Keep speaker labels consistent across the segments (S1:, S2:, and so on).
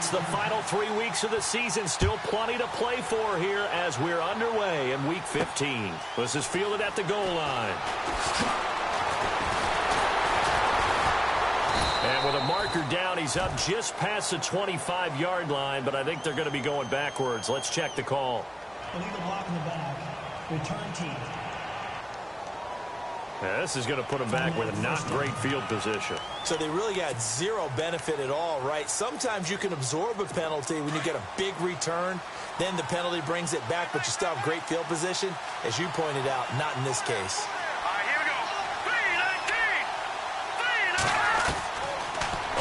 S1: It's the final 3 weeks of the season. Still plenty to play for here as we're underway in Week 15. This is fielded at the goal line. And with a marker down, he's up just past the 25-yard line, but I think they're going to be going backwards. Let's check the call.
S2: Illegal block in the back. Return team.
S1: Yeah, this is going to put them back with a not great field position.
S3: So they really got zero benefit at all, right? Sometimes you can absorb a penalty when you get a big return. Then the penalty brings it back, but you still have great field position. As you pointed out, not in this case.
S4: All right, here we go.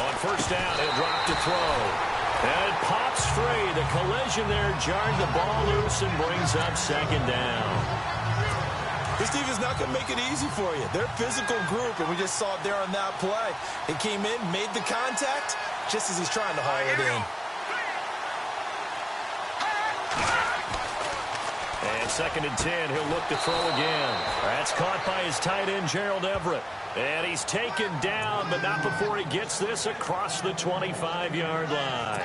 S4: 3-19.
S1: On first down, he'll drop to throw. And it pops free. The collision there jarred the ball loose and brings up second down.
S3: This team is not going to make it easy for you. They're a physical group, and we just saw it there on that play. He came in, made the contact, just as he's trying to haul it in.
S1: And 2nd and 10, he'll look to throw again. That's caught by his tight end, Gerald Everett. And he's taken down, but not before he gets this across the 25-yard line.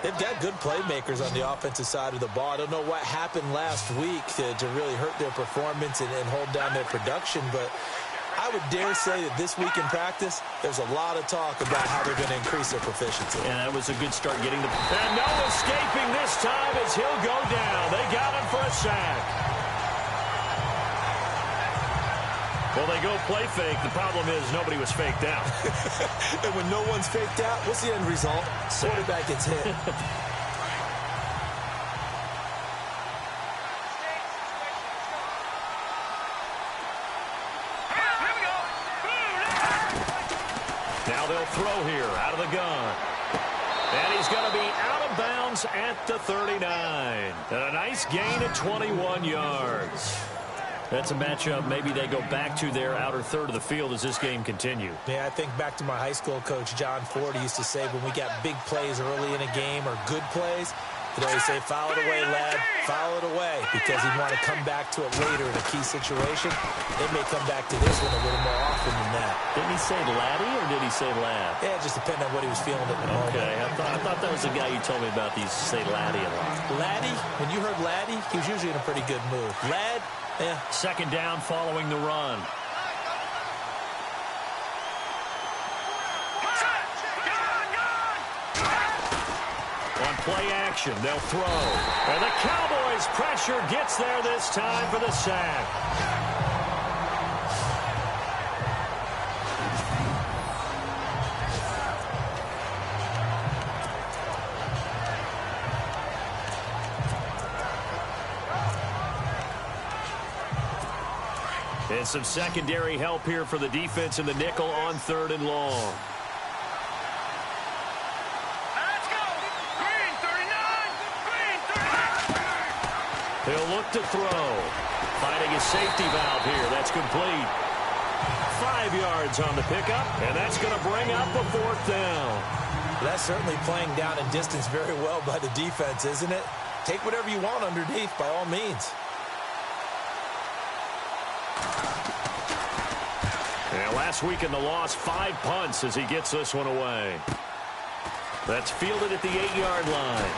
S3: They've got good playmakers on the offensive side of the ball. I don't know what happened last week to really hurt their performance and hold down their production, but I would dare say that this week in practice, there's a lot of talk about how they're going to increase their proficiency.
S1: And that was a good start getting the... And no escaping this time as he'll go down. They got him for a sack. Well, they go play fake. The problem is nobody was faked out.
S3: And when no one's faked out, what's the end result? Quarterback gets hit.
S1: Now they'll throw here out of the gun. And he's going to be out of bounds at the 39. And a nice gain of 21 yards. That's a matchup maybe they go back to their outer third of the field as this game continues.
S3: Yeah, I think back to my high school coach, John Ford. He used to say when we got big plays early in a game or good plays, he'd always say, foul it away, lad, foul it away, because he'd want to come back to it later in a key situation. They may come back to this one a little more often than that.
S1: Didn't he say laddie or did he say lad?
S3: Yeah, it just depended on what he was feeling at the moment.
S1: Okay, I thought that was the guy you told me about. These say laddie a lot.
S3: Laddie, when you heard laddie, he was usually in a pretty good mood. Lad, yeah.
S1: 2nd down following the run. On play action, they'll throw. And the Cowboys' pressure gets there this time for the sack. And some secondary help here for the defense in the nickel on 3rd and long.
S4: Let's go. Green 39. Green 39.
S1: He'll look to throw. Finding his safety valve here. That's complete. 5 yards on the pickup, and that's going to bring up a 4th down.
S3: Well, that's certainly playing down in distance very well by the defense, isn't it? Take whatever you want underneath, by all means.
S1: And last week in the loss, 5 punts as he gets this one away. That's fielded at the 8-yard line.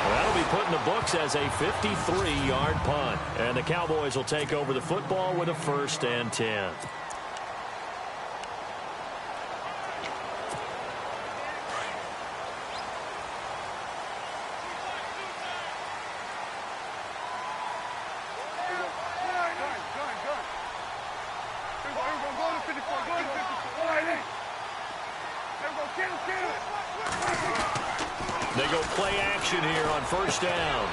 S1: That'll be put in the books as a 53-yard punt. And the Cowboys will take over the football with a 1st and 10. They go play action here on 1st down.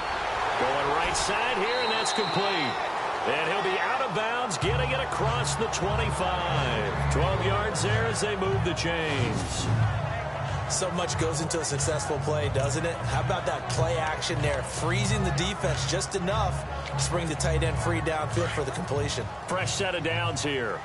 S1: Going right side here, and that's complete. And he'll be out of bounds, getting it across the 25. 12 yards there as they move the chains.
S3: So much goes into a successful play, doesn't it? How about that play action there? Freezing the defense just enough to bring the tight end free downfield for the completion.
S1: Fresh set of downs here.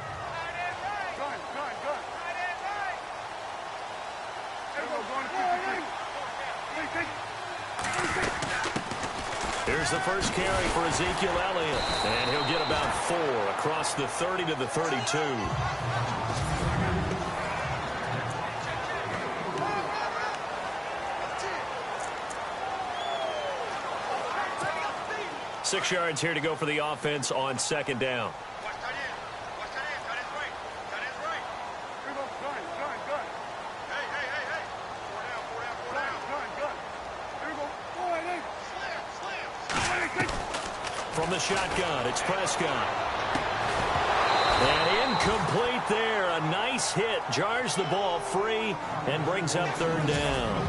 S1: Here's the first carry for Ezekiel Elliott. And he'll get about 4 across the 30 to the 32. 6 yards here to go for the offense on second down.
S4: Watch that in. Watch that in. Got his right. Got his right. Here we go. Gun. Hey. Four down. Gun. Here we go. Go ahead, Slam.
S1: From the shotgun, it's Prescott. And incomplete there. A nice hit. Jars the ball free and brings up third down.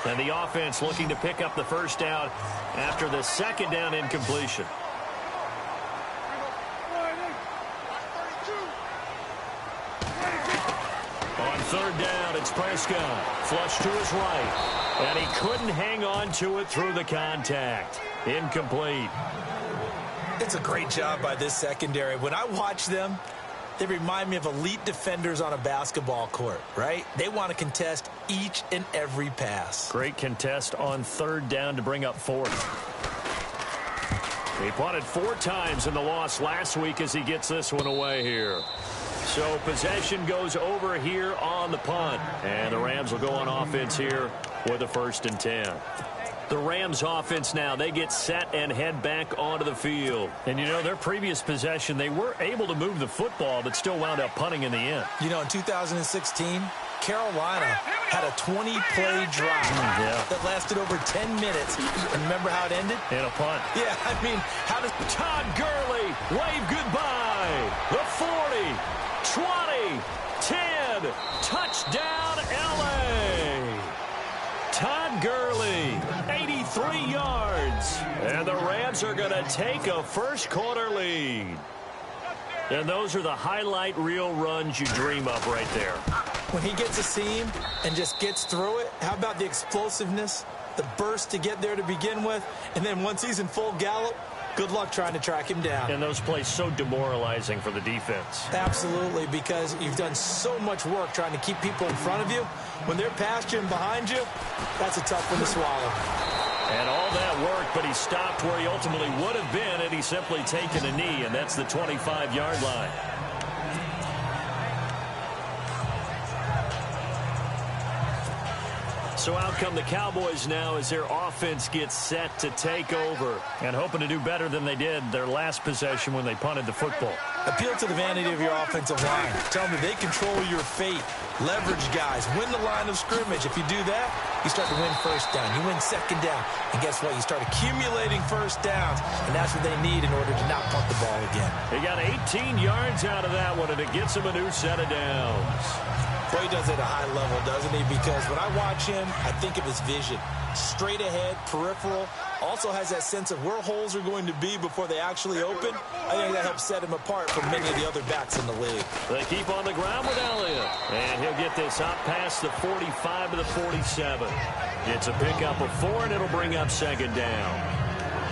S1: And the offense looking to pick up the first down after the second down incompletion. On third down, it's Prescott. Flush to his right. And he couldn't hang on to it through the contact. Incomplete.
S3: It's a great job by this secondary. When I watch them, they remind me of elite defenders on a basketball court, right? They want to contest each and every pass.
S1: Great contest on third down to bring up fourth. He punted 4 times in the loss last week as he gets this one away here. So possession goes over here on the punt. And the Rams will go on offense here with a 1st and 10. The Rams offense now, they get set and head back onto the field. And, you know, their previous possession, they were able to move the football, but still wound up punting in the end.
S3: You know, in 2016, Carolina had a 20-play drive that lasted over 10 minutes. And remember how it ended?
S1: In a punt.
S3: Yeah, I mean, how does
S1: Todd Gurley wave goodbye? The 40, 20, 10, touchdown L.A. Todd Gurley, 83 yards. And the Rams are going to take a first-quarter lead. And those are the highlight reel runs you dream of right there.
S3: When he gets a seam and just gets through it, how about the explosiveness, the burst to get there to begin with, and then once he's in full gallop, good luck trying to track him down.
S1: And those plays so demoralizing for the defense.
S3: Absolutely, because you've done so much work trying to keep people in front of you. When they're past you and behind you, that's a tough one to swallow.
S1: And all that work, but he stopped where he ultimately would have been had he simply taken a knee, and that's the 25-yard line. So out come the Cowboys now as their offense gets set to take over and hoping to do better than they did their last possession when they punted the football.
S3: Appeal to the vanity of your offensive line. Tell them they control your fate. Leverage guys. Win the line of scrimmage. If you do that, you start to win first down. You win second down. And guess what? You start accumulating first downs. And that's what they need in order to not punt the ball again.
S1: He got 18 yards out of that one, and it gets him a new set of downs.
S3: Boy, he does it at a high level, doesn't he? Because when I watch him, I think of his vision. Straight ahead, peripheral. Also has that sense of where holes are going to be before they actually open. I think that helps set him apart from many of the other backs in the league.
S1: They keep on the ground with Elliott. And he'll get this up past the 45 to the 47. It's a pickup of 4, and it'll bring up second down.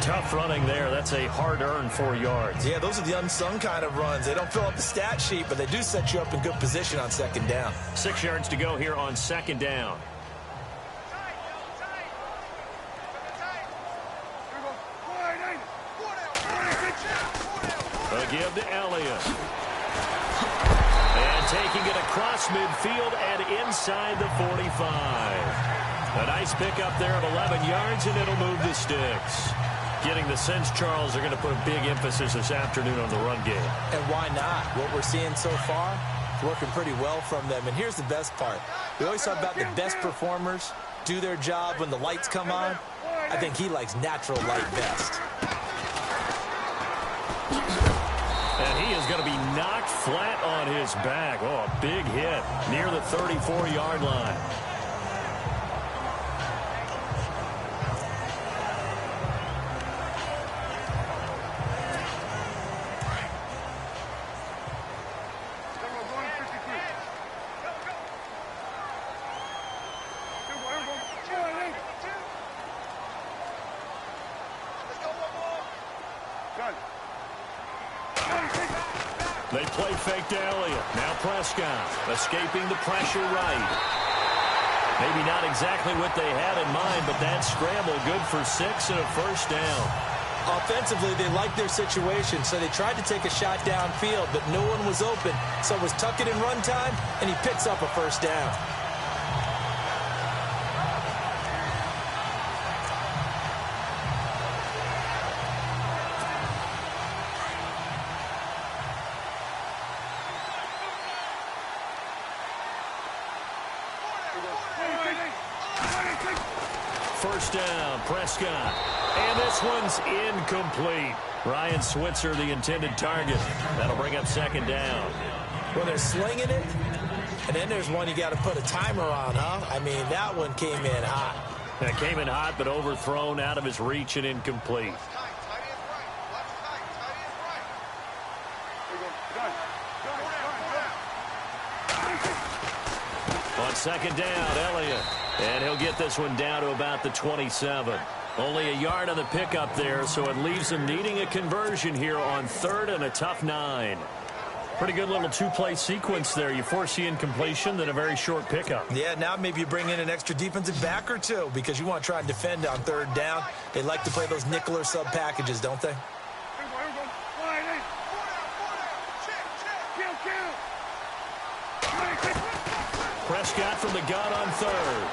S1: Tough running there. That's a hard-earned 4 yards.
S3: Yeah, those are the unsung kind of runs. They don't fill up the stat sheet, but they do set you up in good position on second down.
S1: 6 yards to go here on second down. A give to Elliott. And taking it across midfield and inside the 45. A nice pickup there of 11 yards, and it'll move the sticks. Getting the sense, Charles, are going to put a big emphasis this afternoon on the run game.
S3: And why not? What we're seeing so far is working pretty well from them. And here's the best part. We always talk about the best performers do their job when the lights come on. I think he likes natural light best.
S1: And he is going to be knocked flat on his back. Oh, a big hit near the 34-yard line. They play fake to Elliott. Now Prescott escaping the pressure right. Maybe not exactly what they had in mind, but that scramble good for 6 and a first down.
S3: Offensively, they liked their situation, so they tried to take a shot downfield, but no one was open. So it was tuck it in run time, and he picks up a first down.
S1: first down. Prescott. And this one's incomplete. Ryan Switzer, the intended target. That'll bring up second down.
S3: Well, they're slinging it, and then there's one you got to put a timer on, huh? I mean, that one came in hot.
S1: That came in hot, but overthrown out of his reach and incomplete. On second down, Elliott. And he'll get this one down to about the 27. Only a yard on the pickup there, so it leaves him needing a conversion here on third and a tough 9. Pretty good little two-play sequence there. You force the incompletion, then a very short pickup.
S3: Yeah, now maybe you bring in an extra defensive back or two because you want to try and defend on third down. They like to play those nickel or sub packages, don't they?
S1: Prescott from the gun on third.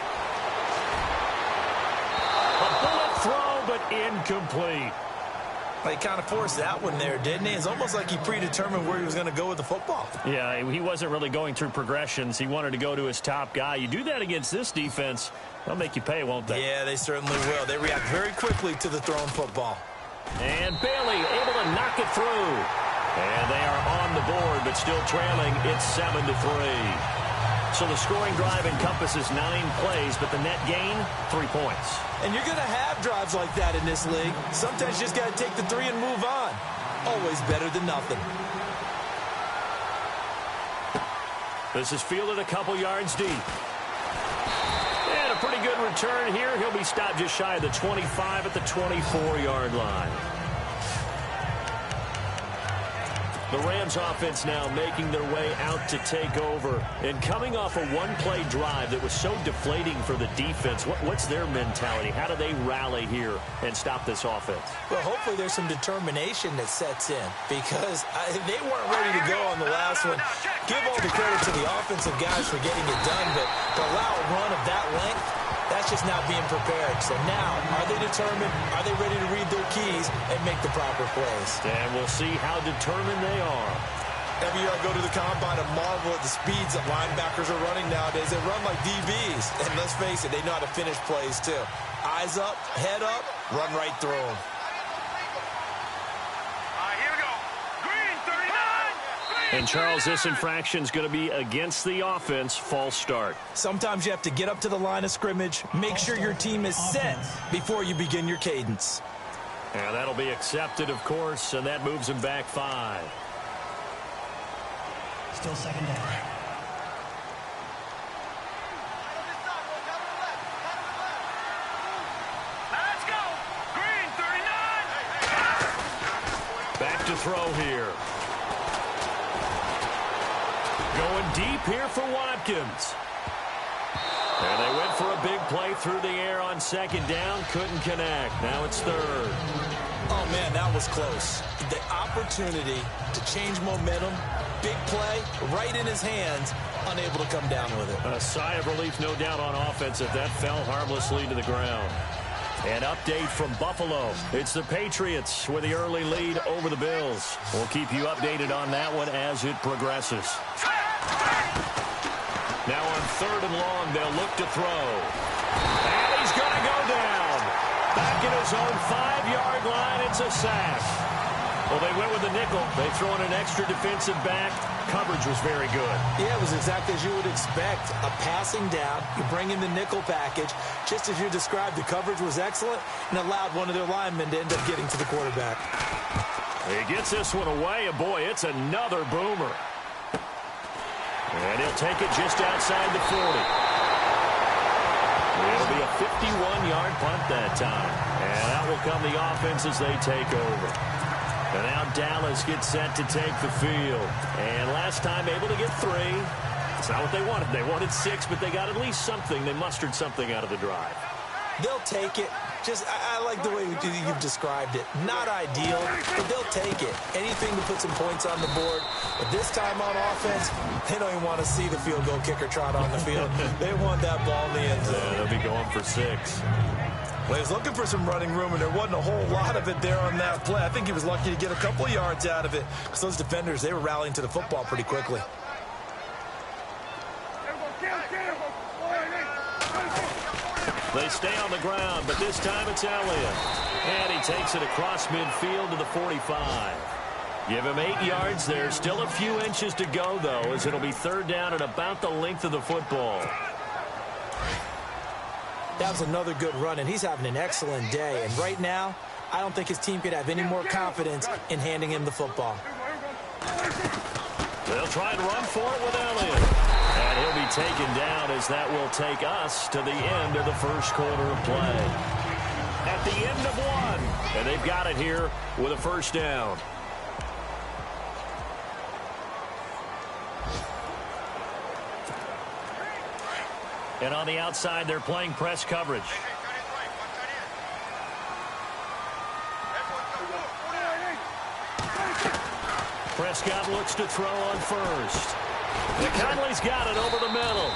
S1: A bullet throw, but incomplete.
S3: He kind of forced that one there, didn't he? It's almost like he predetermined where he was going to go with the football.
S1: Yeah, he wasn't really going through progressions. He wanted to go to his top guy. You do that against this defense, they'll make you pay, won't they?
S3: Yeah, they certainly will. They react very quickly to the thrown football.
S1: And Bailey able to knock it through. And they are on the board, but still trailing. It's 7-3. So the scoring drive encompasses 9 plays, but the net gain, 3 points.
S3: And you're going to have drives like that in this league. Sometimes you just got to take the 3 and move on. Always better than nothing.
S1: This is fielded a couple yards deep. And a pretty good return here. He'll be stopped just shy of the 25 at the 24-yard line. The Rams offense now making their way out to take over. And coming off a one-play drive that was so deflating for the defense, what's their mentality? How do they rally here and stop this offense?
S3: Well, hopefully there's some determination that sets in because they weren't ready to go on the last one. Give all the credit to the offensive guys for getting it done, but to allow a run of that length, that's just not being prepared. So now, are they determined? Are they ready to read their keys and make the proper plays?
S1: And we'll see how determined they are.
S3: Every year I go to the combine and marvel at the speeds that linebackers are running nowadays. They run like DBs. And let's face it, they know how to finish plays too. Eyes up, head up, run right through them.
S1: And, Charles, this infraction's going to be against the offense. False start.
S3: Sometimes you have to get up to the line of scrimmage, make sure your team is set before you begin your cadence.
S1: And that'll be accepted, of course, and that moves him back 5.
S2: Still second down.
S4: Let's go. Green 39.
S1: Back to throw here. Going deep here for Watkins. And they went for a big play through the air on second down. Couldn't connect. Now it's third.
S3: Oh, man, that was close. The opportunity to change momentum, big play, right in his hands, unable to come down with it.
S1: A sigh of relief, no doubt, on offense if that fell harmlessly to the ground. An update from Buffalo. It's the Patriots with the early lead over the Bills. We'll keep you updated on that one as it progresses. Now on third and long, they'll look to throw. And he's going to go down. Back at his own 5-yard line, it's a sack. Well, they went with the nickel. They throw in an extra defensive back. Coverage was very good.
S3: Yeah, it was exactly as you would expect. A passing down. You bring in the nickel package. Just as you described, the coverage was excellent and allowed one of their linemen to end up getting to the quarterback.
S1: He gets this one away, and boy, it's another boomer. And he'll take it just outside the 40. It'll be a 51-yard punt that time. And out will come the offense as they take over. And now Dallas gets set to take the field. And last time able to get 3. It's not what they wanted. They wanted 6, but they got at least something. They mustered something out of the drive.
S3: They'll take it. I like the way you've described it. Not ideal, but they'll take it. Anything to put some points on the board. But this time on offense, they don't even want to see the field goal kicker trot on the field. They want that ball in the end zone.
S1: They'll be going for 6.
S3: Well, he was looking for some running room, and there wasn't a whole lot of it there on that play. I think he was lucky to get a couple yards out of it because those defenders, they were rallying to the football pretty quickly.
S1: They stay on the ground, but this time it's Elliott. And he takes it across midfield to the 45. Give him 8 yards there. Still a few inches to go, though, as it'll be third down at about the length of the football.
S3: That was another good run, and he's having an excellent day. And right now, I don't think his team could have any more confidence in handing him the football.
S1: They'll try and run for it with Elliott. And he'll be taken down as that will take us to the end of the first quarter of play. At the end of one, and they've got it here with a first down. And on the outside, they're playing press coverage. Prescott looks to throw on first. Conley's got it over the middle.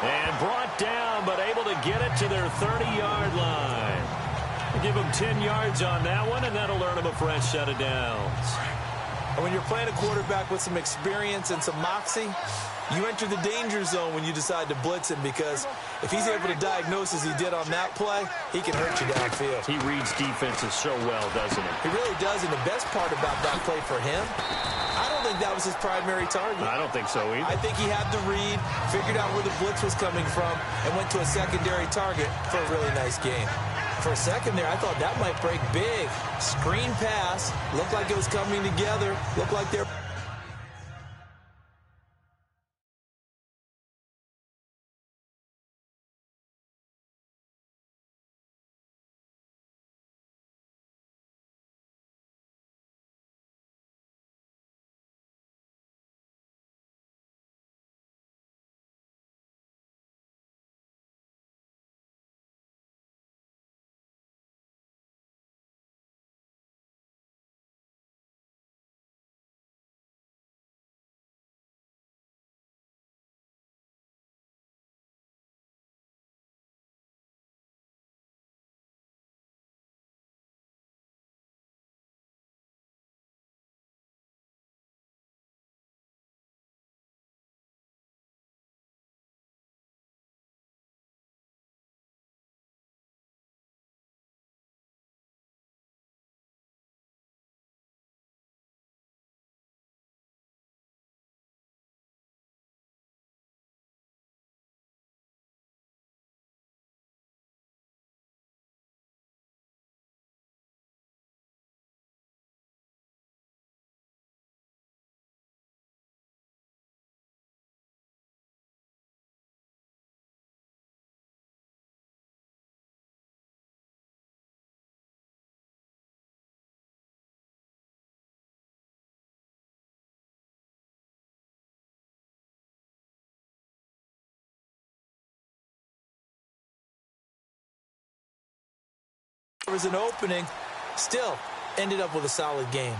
S1: And brought down, but able to get it to their 30-yard line. Give them 10 yards on that one, and that'll earn them a fresh set of downs.
S3: And when you're playing a quarterback with some experience and some moxie, you enter the danger zone when you decide to blitz him, because if he's able to diagnose as he did on that play, he can hurt you downfield.
S1: He reads defenses so well, doesn't he?
S3: He really does, and the best part about that play for him, I don't think that was his primary target.
S1: I don't think so either.
S3: I think he had the read, figured out where the blitz was coming from, and went to a secondary target for a really nice game. For a second there, I thought that might break big. Screen pass, looked like it was coming together, looked like they're... There was an opening, still ended up with a solid game.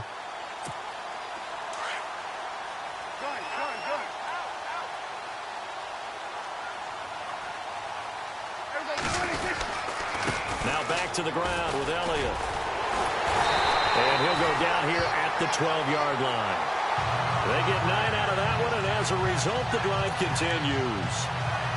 S1: Now back to the ground with Elliott. And he'll go down here at the 12-yard line. They get 9 out of that one, and as a result, the drive continues.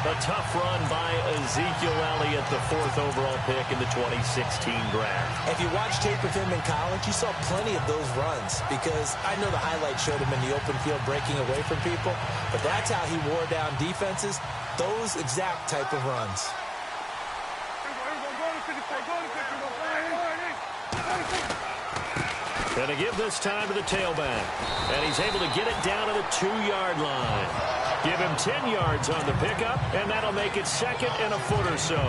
S1: A tough run by Ezekiel Elliott, the 4th overall pick in the 2016 draft.
S3: If you watch tape of him in college, you saw plenty of those runs, because I know the highlights showed him in the open field breaking away from people, but that's how he wore down defenses, those exact type of runs.
S1: And to give this time to the tailback, and he's able to get it down to the 2-yard line. Give him 10 yards on the pickup, and that'll make it second and a foot or so.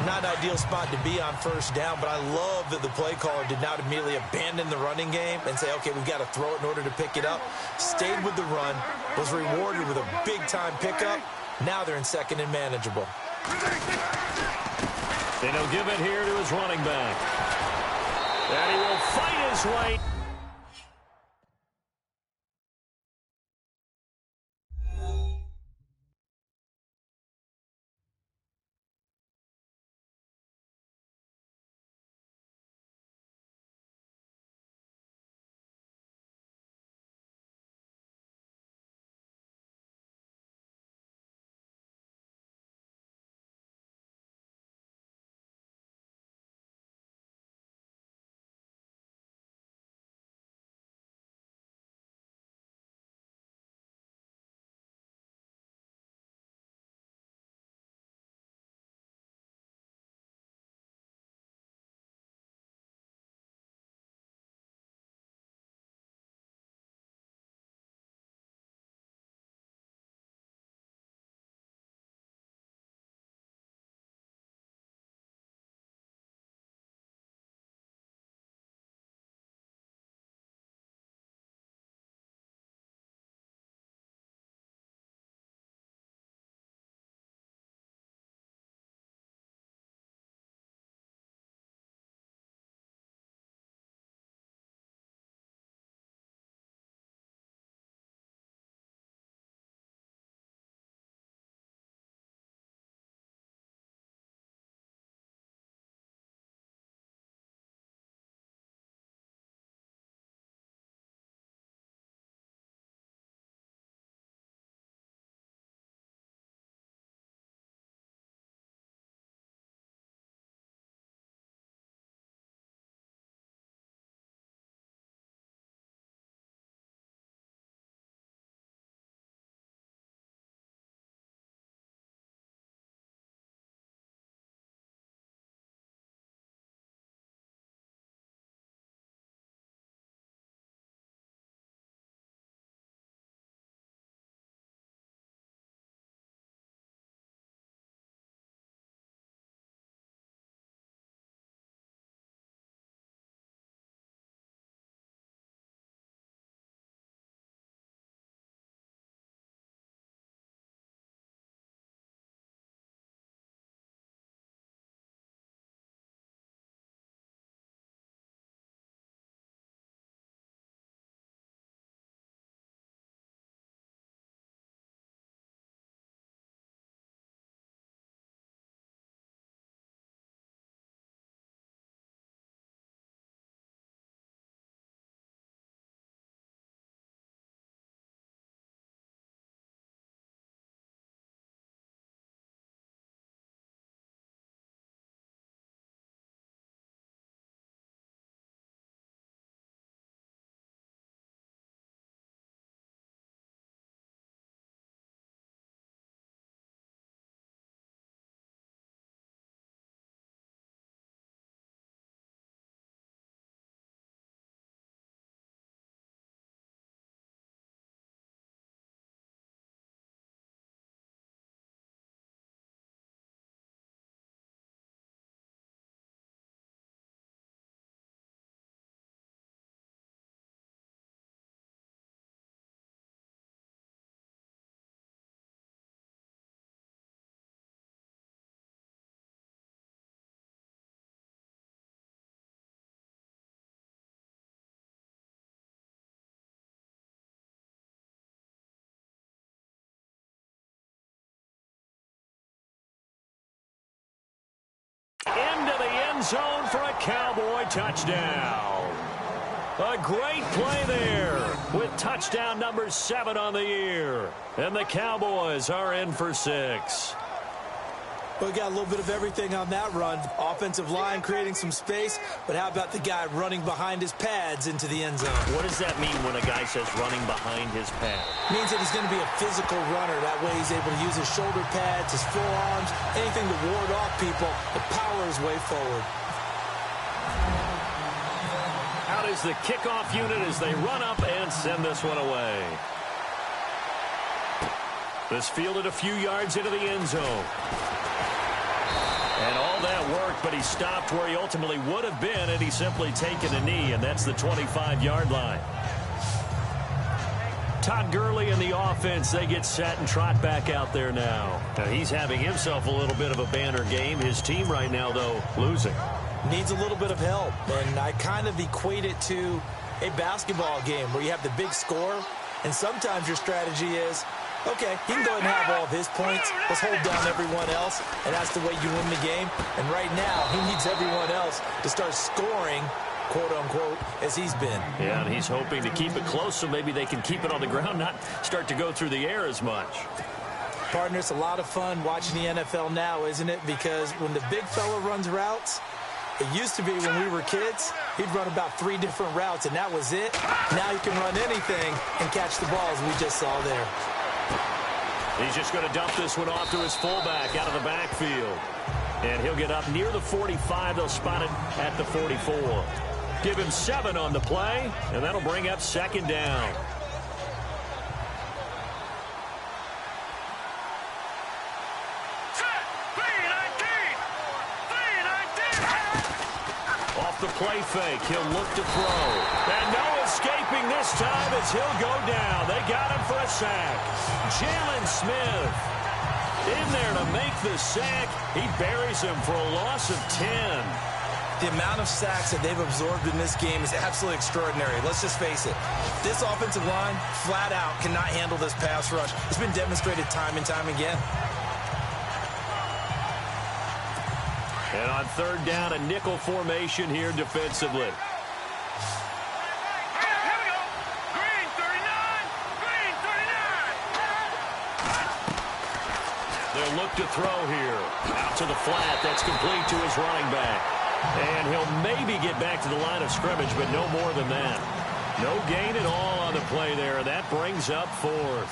S3: Not an ideal spot to be on first down, but I love that the play caller did not immediately abandon the running game and say, okay, we've got to throw it in order to pick it up. Stayed with the run, was rewarded with a big-time pickup. Now they're in second and manageable.
S1: And he'll give it here to his running back. And he will fight his way end zone for a Cowboy touchdown. A great play there with touchdown number 7 on the year. And the Cowboys are in for 6.
S3: We got a little bit of everything on that run. Offensive line creating some space, but how about the guy running behind his pads into the end zone?
S1: What does that mean when a guy says running behind his pad?
S3: Means that he's going to be a physical runner. That way he's able to use his shoulder pads, his forearms, anything to ward off people, to power his way forward.
S1: Out is the kickoff unit as they run up and send this one away. This fielded a few yards into the end zone. And all that worked, but he stopped where he ultimately would have been had he simply taken a knee, and that's the 25-yard line. Todd Gurley and the offense, they get set and trot back out there now. Now he's having himself a little bit of a banner game. His team right now, though, losing.
S3: Needs a little bit of help, and I kind of equate it to a basketball game where you have the big score, and sometimes your strategy is, okay, he can go ahead and have all of his points. Let's hold down everyone else, and that's the way you win the game. And right now, he needs everyone else to start scoring, quote-unquote, as he's been.
S1: Yeah, and he's hoping to keep it close so maybe they can keep it on the ground, not start to go through the air as much.
S3: Partner, it's a lot of fun watching the NFL now, isn't it? Because when the big fella runs routes, it used to be when we were kids, he'd run about 3 different routes, and that was it. Now he can run anything and catch the ball, as we just saw there.
S1: He's just going to dump this one off to his fullback out of the backfield. And he'll get up near the 45. They'll spot it at the 44. Give him 7 on the play, and that'll bring up 2nd down. Off the play fake, he'll look to throw. And no escaping this time as he'll go down. They got him for a sack. Jalen Smith in there to make the sack. He buries him for a loss of 10.
S5: The amount of sacks that they've absorbed in this game is absolutely extraordinary. Let's just face it. This offensive line, flat out, cannot handle this pass rush. It's been demonstrated time and time again.
S1: And on 3rd down, a nickel formation here defensively.
S4: Here we go. Green 39. Green 39.
S1: They'll look to throw here. Out to the flat. That's complete to his running back. And he'll maybe get back to the line of scrimmage, but no more than that. No gain at all on the play there. That brings up 4th.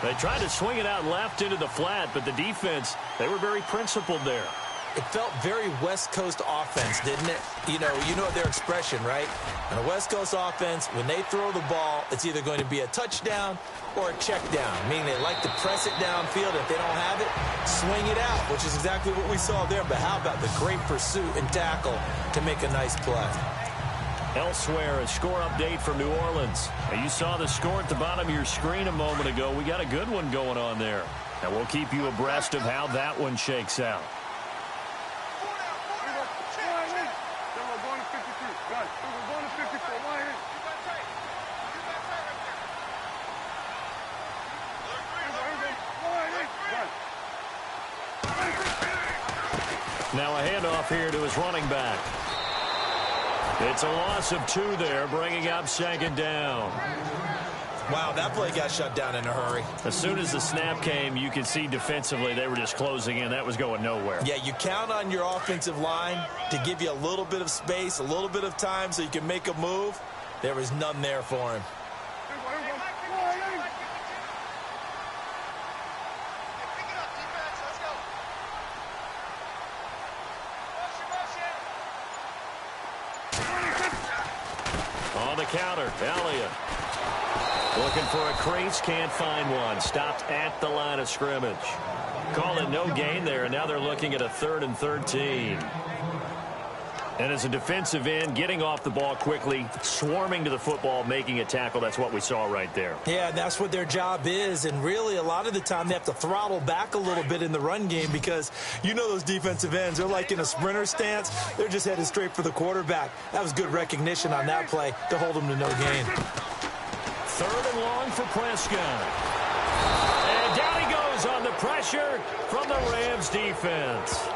S1: They tried to swing it out left into the flat, but the defense, they were very principled there.
S3: It felt very West Coast offense, didn't it? You know their expression, right? On a West Coast offense, when they throw the ball, it's either going to be a touchdown or a check down, meaning they like to press it downfield. If they don't have it, swing it out, which is exactly what we saw there. But how about the great pursuit and tackle to make a nice play?
S1: Elsewhere, a score update from New Orleans. Now, you saw the score at the bottom of your screen a moment ago. We got a good one going on there. And we'll keep you abreast of how that one shakes out. Now a handoff here to his running back. It's a loss of 2 there, bringing up 2nd down.
S5: Wow, that play got shut down in a hurry.
S1: As soon as the snap came, you could see defensively they were just closing in. That was going nowhere.
S3: Yeah, you count on your offensive line to give you a little bit of space, a little bit of time so you can make a move. There was none there for him.
S1: On the counter, Elliott. Looking for a crease, can't find one. Stopped at the line of scrimmage. Call it no gain there, and now they're looking at a 3rd and 13. And as a defensive end, getting off the ball quickly, swarming to the football, making a tackle, that's what we saw right there.
S3: Yeah, that's what their job is, and really a lot of the time they have to throttle back a little bit in the run game because you know those defensive ends, they're like in a sprinter stance. They're just headed straight for the quarterback. That was good recognition on that play to hold them to no gain.
S1: 3rd and long for Prescott. And down he goes on the pressure from the Rams defense.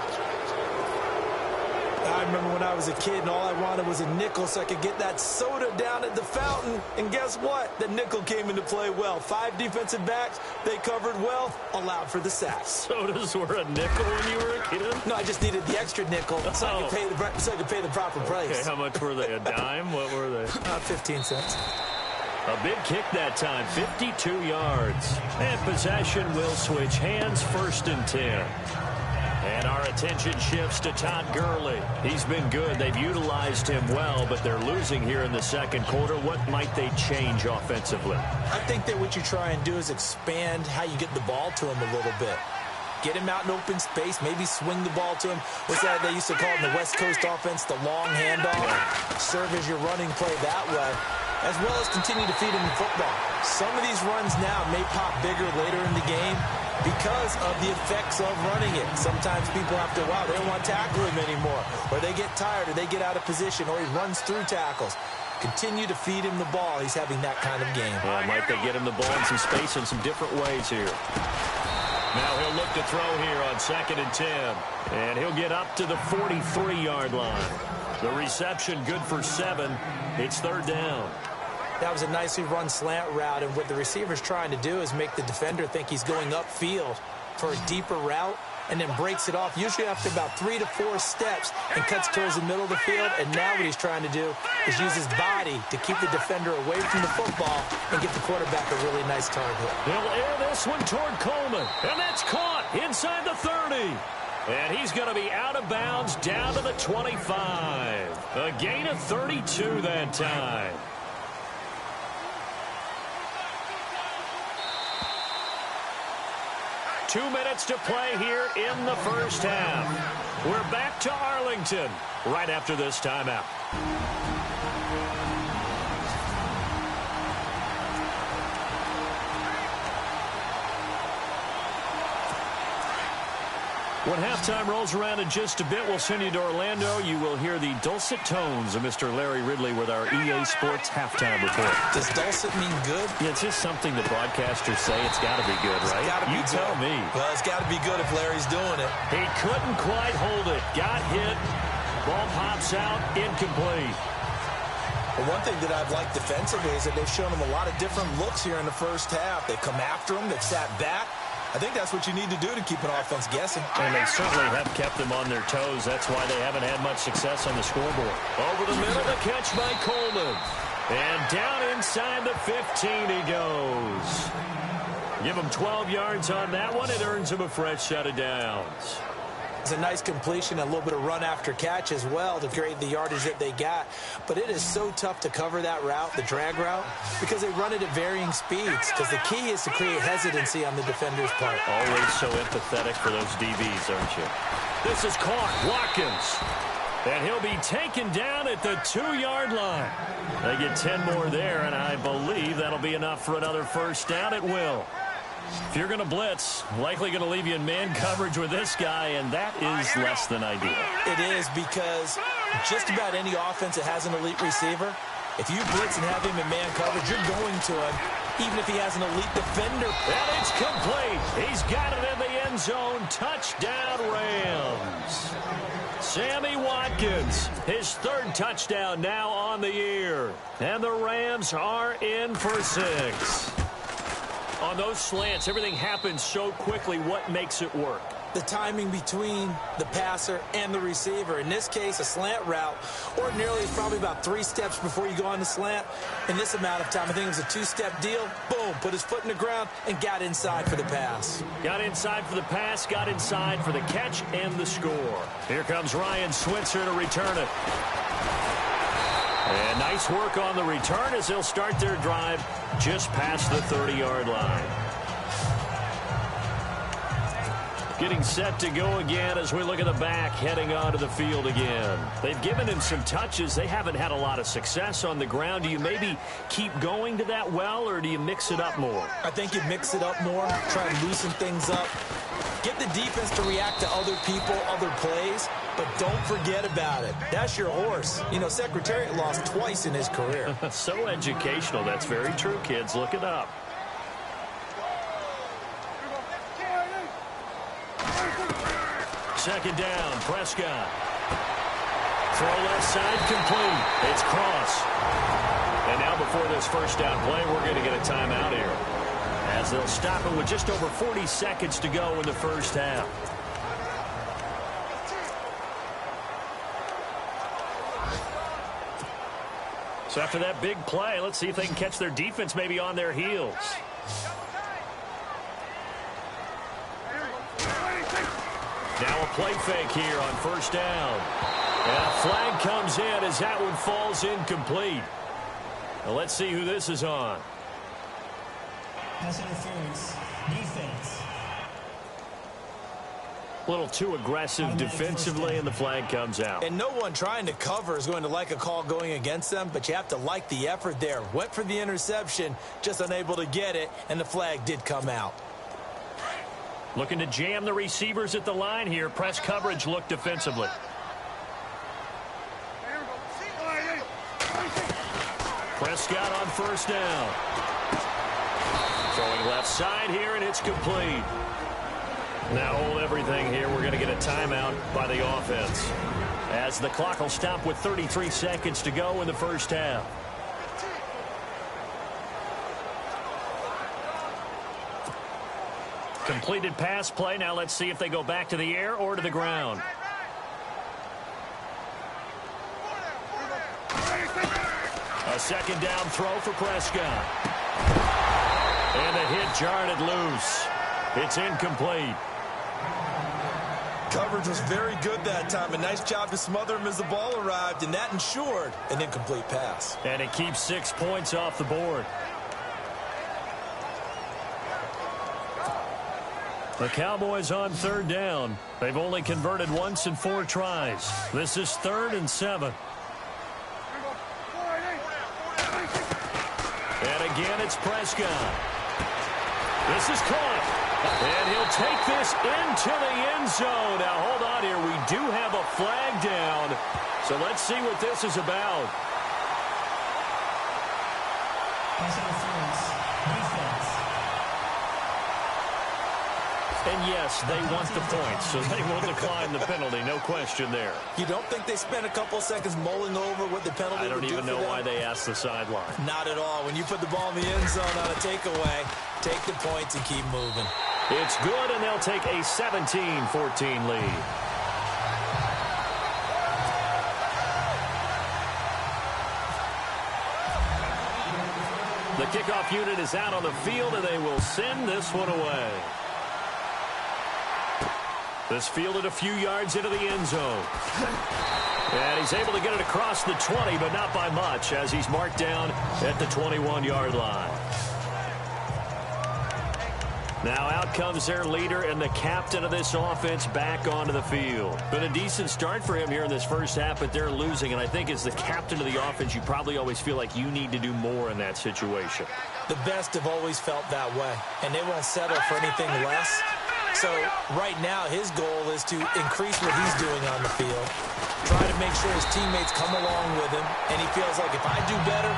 S3: I remember when I was a kid and all I wanted was a nickel so I could get that soda down at the fountain. And guess what? The nickel came into play well. 5 defensive backs, they covered well, allowed for the sacks.
S1: Sodas were a nickel when you were a kid?
S3: No, I just needed the extra nickel so I could pay the proper price.
S1: Okay, how much were they? A dime? What were they?
S3: 15 cents.
S1: A big kick that time, 52 yards. And possession will switch hands, 1st and 10. And our attention shifts to Todd Gurley. He's been good. They've utilized him well, but they're losing here in the second quarter. What might they change offensively?
S3: I think that what you try and do is expand how you get the ball to him a little bit. Get him out in open space, maybe swing the ball to him. What's that they used to call in the West Coast offense, the long handoff? Serve as your running play that way, as well as continue to feed him the football. Some of these runs now may pop bigger later in the game because of the effects of running it. Sometimes people have to, wow, they don't want to tackle him anymore, or they get tired, or they get out of position, or he runs through tackles. Continue to feed him the ball. He's having that kind of game.
S1: Well, might they get him the ball in some space in some different ways here. Now he'll look to throw here on 2nd and 10. And he'll get up to the 43-yard line. The reception good for 7. It's 3rd down.
S3: That was a nicely run slant route, and what the receiver's trying to do is make the defender think he's going upfield for a deeper route, and then breaks it off, usually after about 3 to 4 steps, and cuts towards the middle of the field. And now what he's trying to do is use his body to keep the defender away from the football and get the quarterback a really nice target.
S1: He'll air this one toward Coleman, and that's caught inside the 30. And he's going to be out of bounds down to the 25. A gain of 32 that time. Two minutes to play here in the first half. We're back to Arlington right after this timeout. When halftime rolls around in just a bit, we'll send you to Orlando. You will hear the dulcet tones of Mr. Larry Ridley with our EA Sports halftime report.
S3: Does dulcet mean good?
S1: Yeah, it's just something the broadcasters say. It's got to be good, right? You tell me.
S3: Well, it's got to be good if Larry's doing it.
S1: He couldn't quite hold it. Got hit. Ball pops out. Incomplete.
S3: Well, one thing that I've liked defensively is that they've shown him a lot of different looks here in the first half. They've come after him. They've sat back. I think that's what you need to do to keep an offense guessing.
S1: And they certainly have kept them on their toes. That's why they haven't had much success on the scoreboard. Over the middle, the catch by Coleman. And down inside the 15 he goes. Give him 12 yards on that one. It earns him a fresh set of downs.
S3: It's a nice completion, a little bit of run after catch as well to create the yardage that they got. But it is so tough to cover that route, the drag route, because they run it at varying speeds. Because the key is to create hesitancy on the defender's part.
S1: Always so empathetic for those DBs, aren't you? This is caught. Watkins. And he'll be taken down at the 2-yard line. They get 10 more there, and I believe that'll be enough for another first down. It will. If you're going to blitz, likely going to leave you in man coverage with this guy, and that is less than ideal.
S3: It is, because just about any offense that has an elite receiver, if you blitz and have him in man coverage, you're going to him, even if he has an elite defender.
S1: And it's complete. He's got it in the end zone. Touchdown, Rams. Sammy Watkins, his 3rd touchdown now on the year. And the Rams are in for 6. On those slants, everything happens so quickly. What makes it work?
S3: The timing between the passer and the receiver. In this case, a slant route, ordinarily is probably about 3 steps before you go on the slant. In this amount of time, I think it was a 2-step deal. Boom, put his foot in the ground and got inside for the pass.
S1: Got inside for the pass, got inside for the catch and the score. Here comes Ryan Switzer to return it. And nice work on the return as they'll start their drive just past the 30-yard line. Getting set to go again as we look at the back, heading onto the field again. They've given him some touches. They haven't had a lot of success on the ground. Do you maybe keep going to that well, or do you mix it up more?
S3: I think you mix it up more, try and loosen things up. Get the defense to react to other people, other plays, but don't forget about it. That's your horse. You know, Secretariat lost twice in his career.
S1: So educational. That's very true, kids. Look it up. Second down, Prescott. Throw left side complete. It's Cross. And now before this first down play, we're going to get a timeout here, as they'll stop it with just over 40 seconds to go in the first half. So after that big play, let's see if they can catch their defense maybe on their heels. Now a play fake here on first down. And a flag comes in as that one falls incomplete. Now let's see who this is on.
S2: Pass interference. Defense.
S1: A little too aggressive defensively, and the flag comes out.
S3: And no one trying to cover is going to like a call going against them, but you have to like the effort there. Went for the interception, just unable to get it, and the flag did come out.
S1: Looking to jam the receivers at the line here. Press coverage look defensively. Prescott on first down. Throwing left side here, and it's complete. Now hold everything here. We're going to get a timeout by the offense, as the clock will stop with 33 seconds to go in the first half. Completed pass play. Now let's see if they go back to the air or to the ground. A second down throw for Prescott. And a hit jarred it loose. It's incomplete.
S5: Coverage was very good that time. A nice job to smother him as the ball arrived, and that ensured an incomplete pass.
S1: And it keeps 6 points off the board. The Cowboys on third down. They've only converted once in 4 tries. This is 3rd and 7. And again, it's Prescott. This is caught. And he'll take this into the end zone. Now, hold on here. We do have a flag down. So let's see what this is about.
S2: Pass interference. Defense.
S1: And yes, they want the points, so they will decline the penalty. No question there.
S3: You don't think they spent a couple seconds mulling over what the penalty
S1: I don't
S3: would do
S1: even
S3: for
S1: know
S3: them?
S1: why they asked the sideline.
S3: Not at all. When you put the ball in the end zone on a takeaway, take the points and keep moving.
S1: It's good, and they'll take a 17-14 lead. The kickoff unit is out on the field, and they will send this one away. This fielded a few yards into the end zone. And he's able to get it across the 20, but not by much, as he's marked down at the 21-yard line. Now out comes their leader and the captain of this offense back onto the field. Been a decent start for him here in this first half, but they're losing. And I think as the captain of the offense, you probably always feel like you need to do more in that situation.
S3: The best have always felt that way, and they won't settle for anything less. So right now his goal is to increase what he's doing on the field, try to make sure his teammates come along with him, and he feels like if I do better,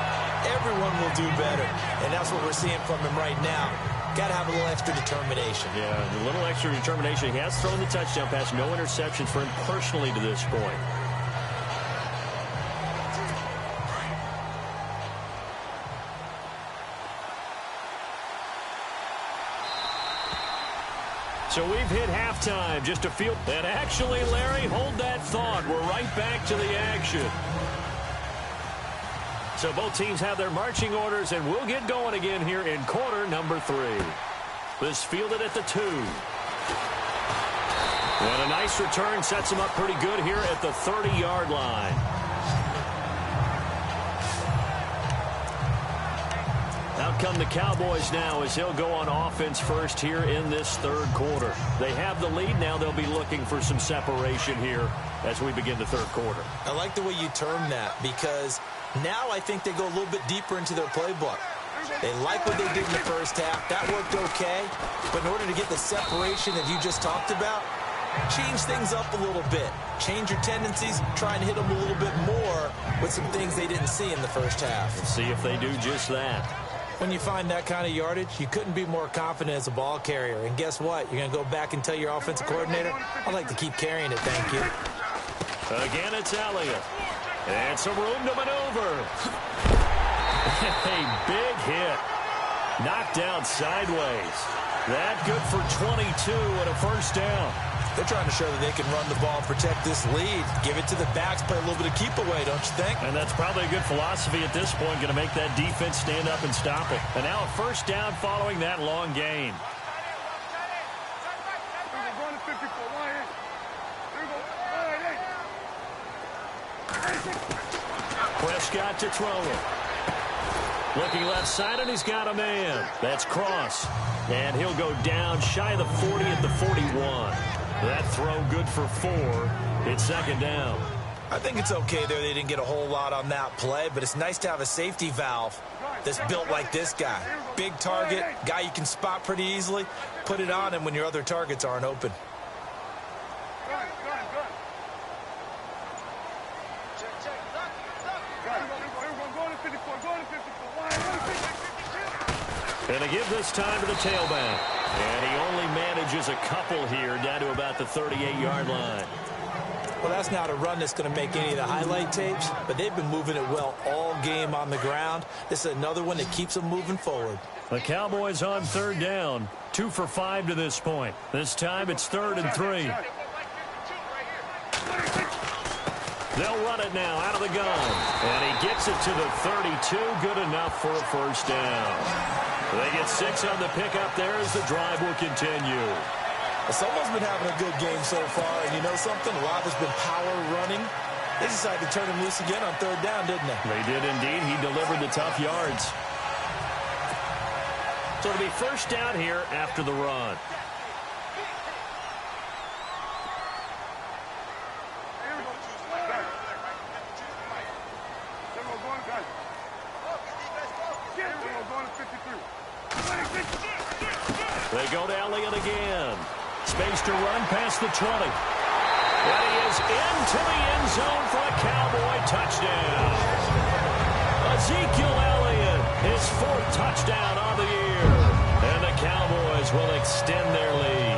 S3: everyone will do better. And that's what we're seeing from him right now. Got to have a little extra determination.
S1: Yeah, a little extra determination. He has thrown the touchdown pass. No interceptions for him personally to this point. So we've hit halftime, just a field. And actually, Larry, hold that thought. We're right back to the action. So both teams have their marching orders, and we'll get going again here in quarter number 3. This fielded at the 2. And a nice return sets him up pretty good here at the 30-yard line. Out come the Cowboys now as he'll go on offense first here in this third quarter. They have the lead now. They'll be looking for some separation here as we begin the third quarter.
S3: I like the way you term that, because now I think they go a little bit deeper into their playbook. They like what they did in the first half. That worked okay. But in order to get the separation that you just talked about, change things up a little bit. Change your tendencies, try and hit them a little bit more with some things they didn't see in the first half.
S1: Let's see if they do just that.
S3: When you find that kind of yardage, you couldn't be more confident as a ball carrier. And guess what? You're going to go back and tell your offensive coordinator, I'd like to keep carrying it, thank you.
S1: Again, it's Elliott. And some room to maneuver. A big hit. Knocked down sideways. That good for 22 and a first down.
S5: They're trying to show that they can run the ball and protect this lead. Give it to the backs, play a little bit of keep away, don't you think?
S1: And that's probably a good philosophy at this point, going to make that defense stand up and stop it. And now a first down following that long gain. Prescott to throw it. Looking left side, and he's got a man. That's Cross. And he'll go down shy of the 40 at the 41. That throw good for 4. It's second down.
S5: I think it's okay there. They didn't get a whole lot on that play, but it's nice to have a safety valve that's built like this guy. Big target, guy you can spot pretty easily. Put it on him when your other targets aren't open.
S1: And they give this time to the tailback. And he only manages a couple here down to about the 38-yard line.
S3: Well, that's not a run that's going to make any of the highlight tapes, but they've been moving it well all game on the ground. This is another one that keeps them moving forward.
S1: The Cowboys on third down. 2 for 5 to this point. This time it's 3rd and 3. They'll run it now out of the gun. And he gets it to the 32. Good enough for a first down. They get 6 on the pickup there as the drive will continue.
S5: Someone's been having a good game so far, and you know something? A lot has been power running. They decided to turn him loose again on third down, didn't they?
S1: They did indeed. He delivered the tough yards. So it'll be first down here after the run. They go to Elliott again. Space to run past the 20. And he is into the end zone for a Cowboy touchdown. Ezekiel Elliott, his 4th touchdown of the year. And the Cowboys will extend their lead.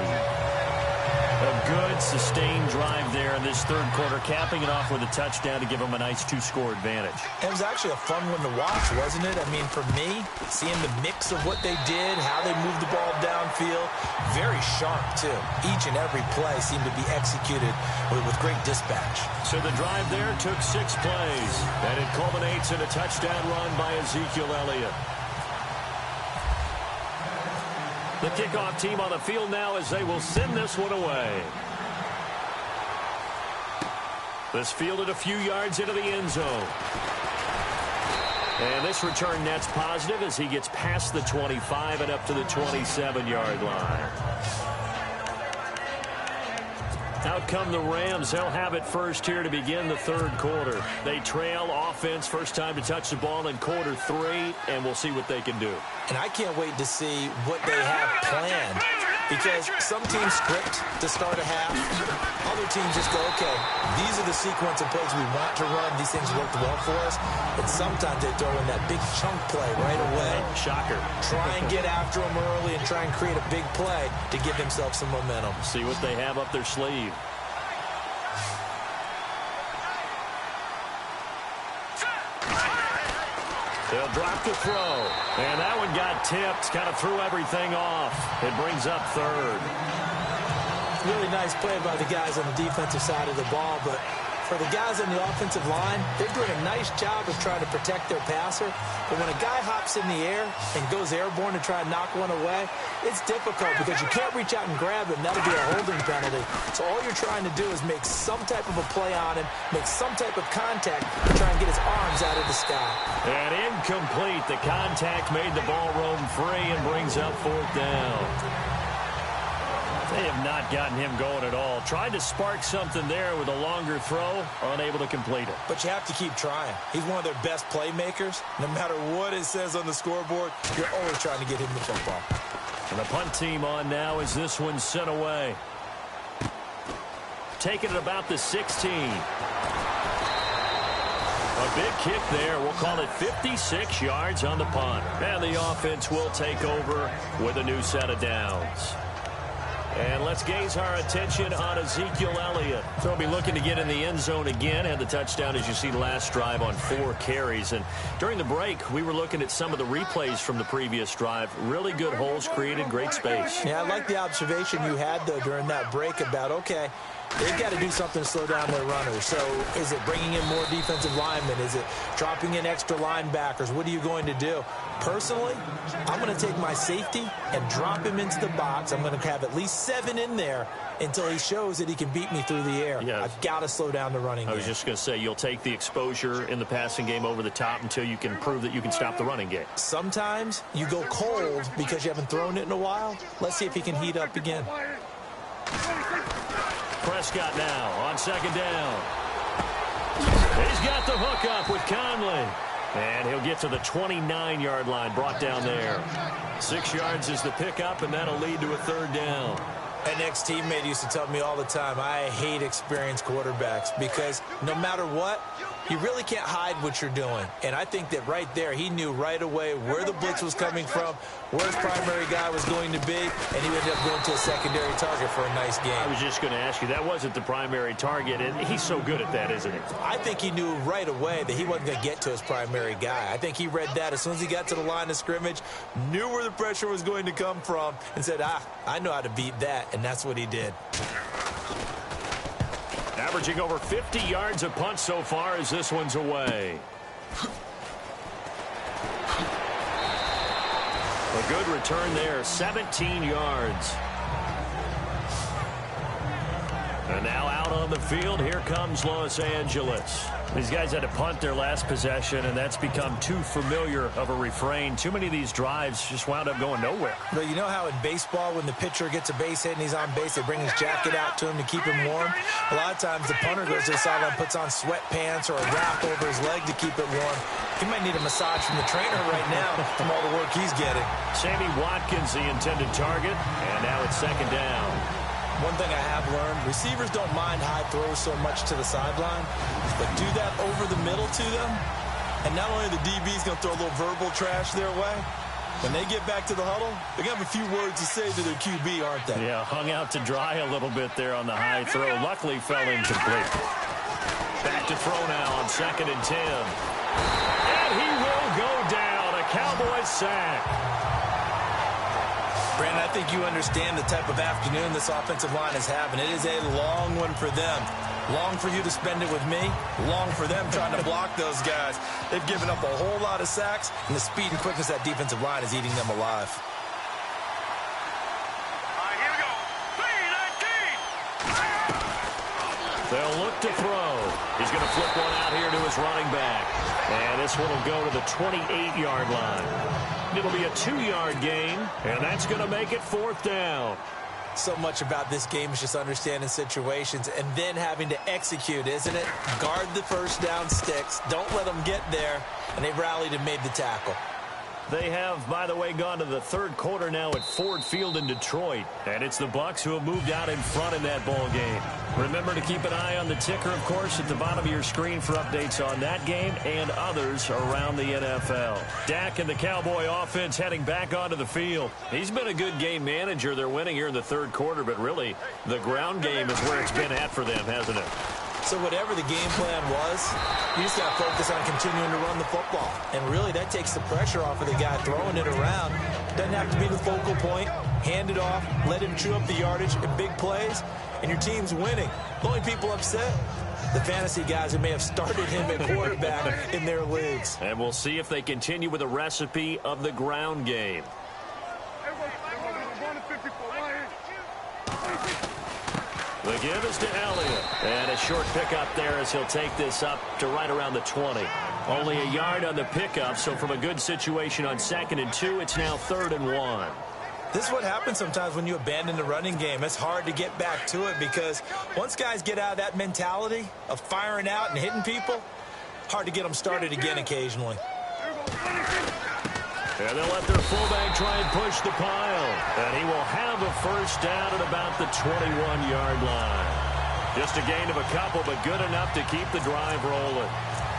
S1: A good, sustained drive there in this third quarter, capping it off with a touchdown to give them a nice 2-score advantage.
S5: It was actually a fun one to watch, wasn't it? I mean, for me, seeing the mix of what they did, how they moved the ball downfield, very sharp, too. Each and every play seemed to be executed with great dispatch.
S1: So the drive there took 6 plays, and it culminates in a touchdown run by Ezekiel Elliott. The kickoff team on the field now as they will send this one away. This fielded a few yards into the end zone. And this return net's positive as he gets past the 25 and up to the 27-yard line. Out come the Rams. They'll have it first here to begin the third quarter. They trail offense, first time to touch the ball in quarter 3, and we'll see what they can do.
S5: And I can't wait to see what they have planned, because some teams script to start a half. Other teams just go, okay, these are the sequence of plays we want to run. These things worked well for us. And sometimes they throw in that big chunk play right away.
S1: Shocker.
S5: Try and get after them early and try and create a big play to give themselves some momentum.
S1: See what they have up their sleeve. They'll drop the throw. And that one got tipped. Kind of threw everything off. It brings up 3rd.
S3: Really nice play by the guys on the defensive side of the ball, but for the guys on the offensive line, they're doing a nice job of trying to protect their passer. But when a guy hops in the air and goes airborne to try and knock one away, it's difficult because you can't reach out and grab him. That'll be a holding penalty. So all you're trying to do is make some type of a play on him, make some type of contact to try and get his arms out of the sky.
S1: And incomplete. The contact made the ball roam free and brings up 4th down. They have not gotten him going at all. Tried to spark something there with a longer throw, unable to complete it.
S5: But you have to keep trying. He's one of their best playmakers. No matter what it says on the scoreboard, you're always trying to get him the football.
S1: And the punt team on now as this one's sent away. Taking it about the 16. A big kick there. We'll call it 56 yards on the punt. And the offense will take over with a new set of downs. And let's gaze our attention on Ezekiel Elliott. So he'll be looking to get in the end zone again. Had the touchdown, as you see, last drive on 4 carries. And during the break, we were looking at some of the replays from the previous drive. Really good holes created, great space.
S3: Yeah, I like the observation you had, though, during that break about, okay, they've got to do something to slow down their runners. So is it bringing in more defensive linemen? Is it dropping in extra linebackers? What are you going to do? Personally, I'm going to take my safety and drop him into the box. I'm going to have at least 7 in there until he shows that he can beat me through the air. Yeah. I've got to slow down the running game.
S1: I was just going to say, you'll take the exposure in the passing game over the top until you can prove that you can stop the running game.
S3: Sometimes you go cold because you haven't thrown it in a while. Let's see if he can heat up again.
S1: Prescott now on second down. He's got the hook up with Conley. And he'll get to the 29-yard line, brought down there. 6 yards is the pickup, and that'll lead to a 3rd down.
S3: An ex-teammate used to tell me all the time, I hate experienced quarterbacks because no matter what, you really can't hide what you're doing. And I think that right there, he knew right away where the blitz was coming from, where his primary guy was going to be, and he ended up going to a secondary target for a nice game.
S1: I was just going to ask you, that wasn't the primary target, and he's so good at that, isn't he?
S3: I think he knew right away that he wasn't going to get to his primary guy. I think he read that as soon as he got to the line of scrimmage, knew where the pressure was going to come from, and said, I know how to beat that, and that's what he did.
S1: Averaging over 50 yards a punt so far as this one's away. A good return there, 17 yards. And now out on the field, here comes Los Angeles. These guys had to punt their last possession, and that's become too familiar of a refrain. Too many of these drives just wound up going nowhere.
S3: But you know how in baseball, when the pitcher gets a base hit and he's on base, they bring his jacket out to him to keep him warm? A lot of times the punter goes to the sideline, puts on sweatpants or a wrap over his leg to keep it warm. He might need a massage from the trainer right now from all the work he's getting.
S1: Sammy Watkins, the intended target, and now it's 2nd down.
S3: One thing I have learned, receivers don't mind high throws so much to the sideline, but do that over the middle to them, and not only the DB's going to throw a little verbal trash their way, when they get back to the huddle, they're going to have a few words to say to their QB, aren't they?
S1: Yeah, hung out to dry a little bit there on the high throw. Luckily fell incomplete. Back to throw now on 2nd and 10. And he will go down. A Cowboys sack.
S3: Brandon, I think you understand the type of afternoon this offensive line is having. It is a long one for them. Long for you to spend it with me. Long for them trying to block those guys. They've given up a whole lot of sacks, and the speed and quickness of that defensive line is eating them alive.
S4: All right, here we go. 3-19.
S1: They'll look to throw. He's going to flip one out here to his running back. And this one will go to the 28-yard line. It'll be a 2-yard gain, and that's going to make it 4th down.
S3: So much about this game is just understanding situations and then having to execute, isn't it? Guard the first down sticks. Don't let them get there. And they rallied and made the tackle.
S1: They have, by the way, gone to the 3rd quarter now at Ford Field in Detroit. And it's the Bucs who have moved out in front in that ball game. Remember to keep an eye on the ticker, of course, at the bottom of your screen for updates on that game and others around the NFL. Dak and the Cowboy offense heading back onto the field. He's been a good game manager. They're winning here in the 3rd quarter, but really the ground game is where it's been at for them, hasn't it?
S3: So whatever the game plan was, you just got to focus on continuing to run the football. And really, that takes the pressure off of the guy throwing it around. Doesn't have to be the focal point. Hand it off, let him chew up the yardage in big plays, and your team's winning. The only people upset, the fantasy guys who may have started him at quarterback in their leagues.
S1: And we'll see if they continue with a recipe of the ground game. The give is to Elliott. And a short pickup there as he'll take this up to right around the 20. Only a yard on the pickup, so from a good situation on 2nd and 2, it's now 3rd and 1.
S3: This is what happens sometimes when you abandon the running game. It's hard to get back to it because once guys get out of that mentality of firing out and hitting people, hard to get them started again occasionally.
S1: And they'll let their fullback try and push the pile. And he will have a first down at about the 21-yard line. Just a gain of a couple, but good enough to keep the drive rolling.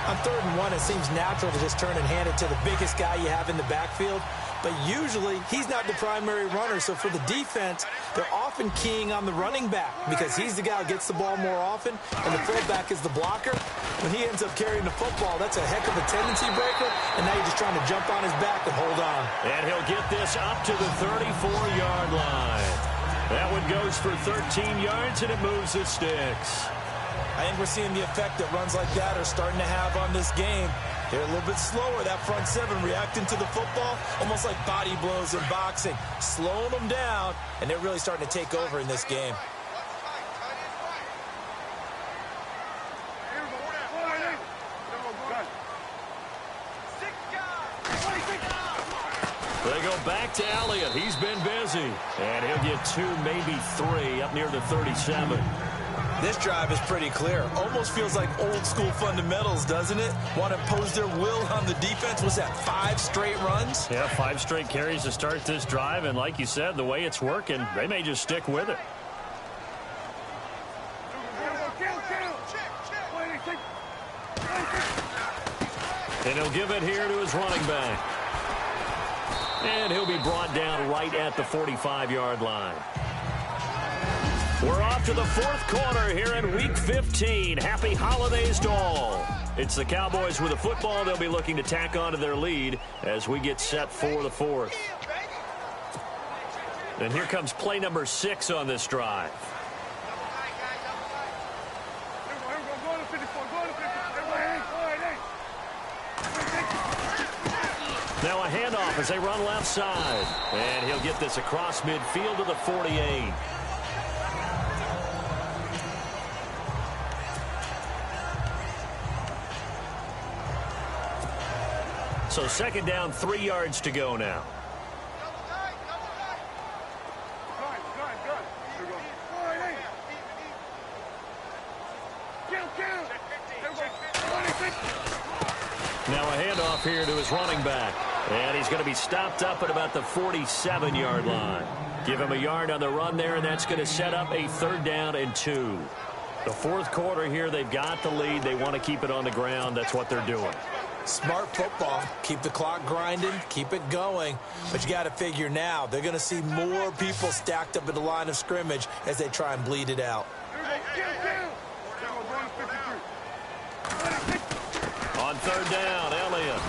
S3: On 3rd and 1, it seems natural to just turn and hand it to the biggest guy you have in the backfield. but usually he's not the primary runner. So for the defense, they're often keying on the running back because he's the guy who gets the ball more often, and the fullback is the blocker. When he ends up carrying the football, that's a heck of a tendency breaker, and now you're just trying to jump on his back and hold on.
S1: And he'll get this up to the 34-yard line. That one goes for 13 yards, and it moves the sticks.
S3: I think we're seeing the effect that runs like that are starting to have on this game. They're a little bit slower, that front seven, reacting to the football, almost like body blows in boxing, slowing them down, and they're really starting to take over in this game.
S1: They go back to Elliott. He's been busy. And he'll get 2, maybe 3 up near the 37.
S3: This drive is pretty clear. Almost feels like old school fundamentals, doesn't it? Want to impose their will on the defense. Was that 5 straight runs?
S1: Yeah, 5 straight carries to start this drive. And like you said, the way it's working, they may just stick with it. And he'll give it here to his running back. And he'll be brought down right at the 45-yard line. We're off to the fourth quarter here in Week 15. Happy holidays to all. It's the Cowboys with the football. They'll be looking to tack on to their lead as we get set for the fourth. And here comes play number 6 on this drive. Now a handoff as they run left side. And he'll get this across midfield to the 48. So second down, 3 yards to go now. Now a handoff here to his running back. And he's going to be stopped up at about the 47-yard line. Give him a yard on the run there, and that's going to set up a 3rd down and 2. The fourth quarter here, they've got the lead. They want to keep it on the ground. That's what they're doing.
S3: Smart football. Keep the clock grinding. Keep it going. But you got to figure now, they're going to see more people stacked up at the line of scrimmage as they try and bleed it out.
S1: On 3rd down, Elliott.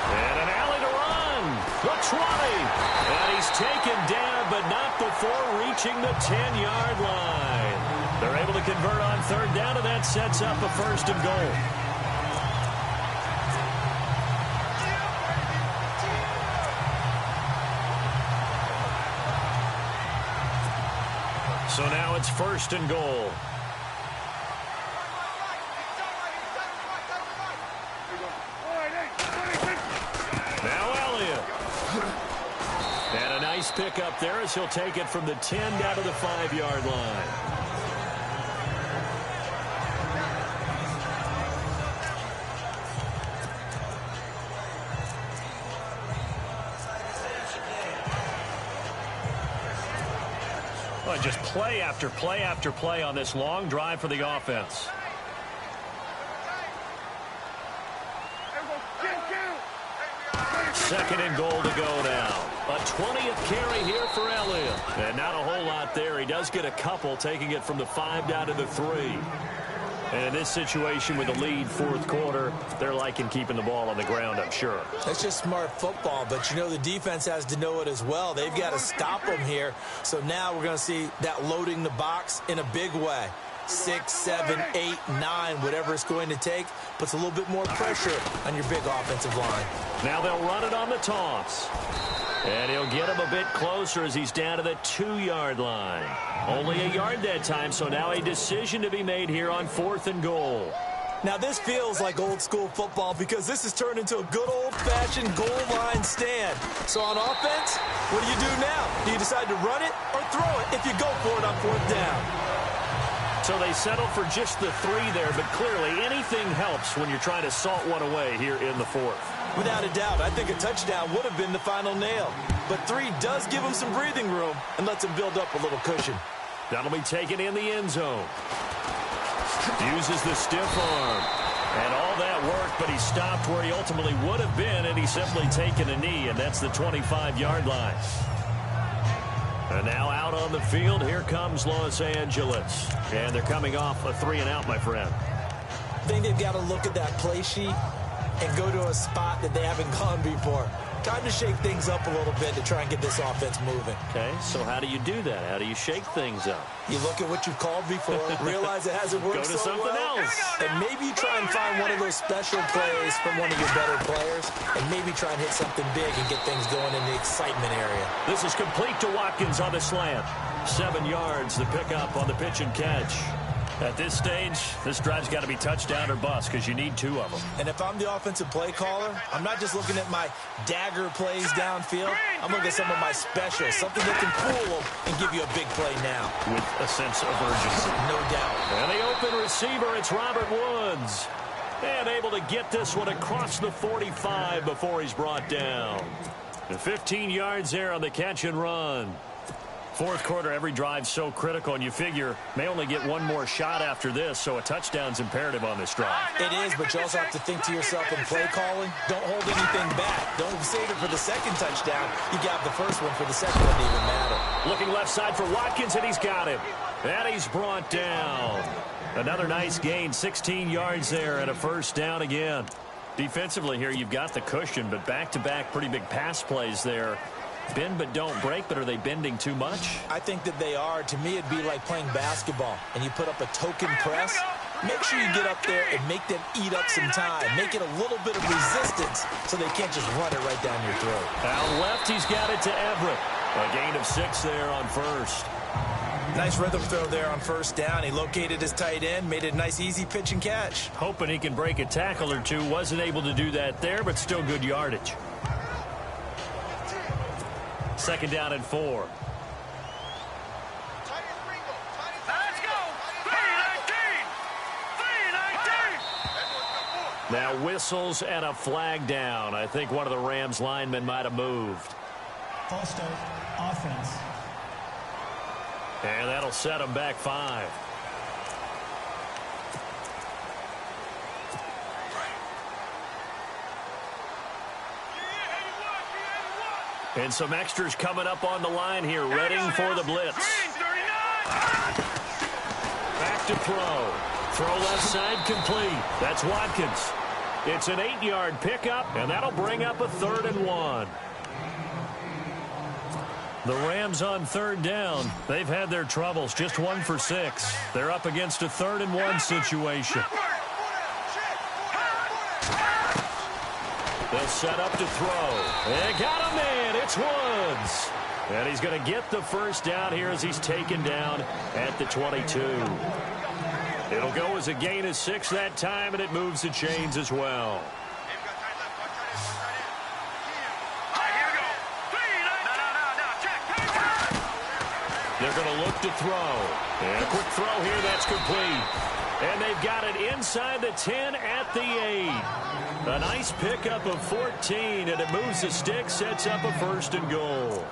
S1: And an alley to run. The 20. And he's taken down, but not before reaching the 10-yard line. They're able to convert on 3rd down, and that sets up a 1st and goal. So now it's 1st and goal. Now Elliott. And a nice pick up there as he'll take it from the 10 down to the 5-yard line. Well, just play after play after play on this long drive for the offense. Second and goal to go now. A 20th carry here for Elliott. And not a whole lot there. He does get a couple, taking it from the 5 down to the 3. And in this situation with the lead fourth quarter, they're liking keeping the ball on the ground, I'm sure.
S3: That's just smart football, but you know the defense has to know it as well. They've got to stop them here. So now we're going to see that loading the box in a big way. 6, 7, 8, 9, whatever it's going to take, puts a little bit more pressure on your big offensive line.
S1: Now they'll run it on the toss. And he'll get him a bit closer as he's down to the 2-yard line. Only a yard that time, so now a decision to be made here on 4th and goal.
S3: Now this feels like old school football because this has turned into a good old-fashioned goal line stand. So on offense, what do you do now? Do you decide to run it or throw it if you go for it on 4th down?
S1: So they settle for just the 3 there, but clearly anything helps when you're trying to salt one away here in the 4th.
S3: Without a doubt, I think a touchdown would have been the final nail. But 3 does give him some breathing room and lets him build up a little cushion.
S1: That'll be taken in the end zone. Uses the stiff arm. And all that worked, but he stopped where he ultimately would have been, and he's simply taken a knee, and that's the 25-yard line. And now out on the field, here comes Los Angeles. And they're coming off a 3-and-out, my friend.
S3: I think they've got to look at that play sheet and go to a spot that they haven't gone before. Time to shake things up a little bit to try and get this offense moving.
S1: Okay, so how do you do that? How do you shake things up?
S3: You look at what you've called before, realize it hasn't worked
S1: Go to
S3: so
S1: something
S3: well,
S1: else.
S3: and maybe you try and find one of those special plays from one of your better players, and maybe try and hit something big and get things going in the excitement area.
S1: This is complete to Watkins on the slant. 7 yards, the pickup on the pitch and catch. At this stage, this drive's got to be touchdown or bust because you need 2 of them.
S3: And if I'm the offensive play caller, I'm not just looking at my dagger plays downfield. I'm looking at some of my specials, something that can fool them and give you a big play now.
S1: With a sense of urgency.
S3: No doubt.
S1: And the open receiver, it's Robert Woods. And able to get this one across the 45 before he's brought down. And 15 yards there on the catch and run. Fourth quarter, every drive's so critical, and you figure may only get one more shot after this, so a touchdown's imperative on this drive.
S3: It is, but you also have to think to yourself in play calling, don't hold anything back. Don't save it for the second touchdown. You got the first one for the second one to even matter.
S1: Looking left side for Watkins, and he's got him. And he's brought down. Another nice gain, 16 yards there, and a first down again. Defensively here, you've got the cushion, but back-to-back pretty big pass plays there. Bend but don't break, but are they bending too much?
S3: I think that they are. To me, it'd be like playing basketball, and you put up a token press. Make sure you get up there and make them eat up some time. Make it a little bit of resistance so they can't just run it right down your throat.
S1: Out left, he's got it to Everett. A gain of 6 there on first.
S3: Nice rhythm throw there on first down. He located his tight end, made it a nice, easy pitch and catch.
S1: Hoping he can break a tackle or two. Wasn't able to do that there, but still good yardage. Second down and 4.
S4: Let's go. 3-19.
S1: Now whistles and a flag down. I think one of the Rams linemen might have moved.
S2: False start, offense.
S1: And that'll set him back 5. And some extras coming up on the line here, ready for the blitz. Back to throw. Throw left side complete. That's Watkins. It's an 8-yard pickup, and that'll bring up a 3rd and 1. The Rams on 3rd down. They've had their troubles, just 1 for 6. They're up against a 3rd and 1 situation. They'll set up to throw. They got a man. It's Woods. And he's going to get the first down here as he's taken down at the 22. It'll go as a gain of 6 that time, and it moves the chains as well. They're going to look to throw. And a quick throw here. That's complete. And they've got it inside the 10 at the 8. A nice pickup of 14, and it moves the stick, sets up a 1st and goal.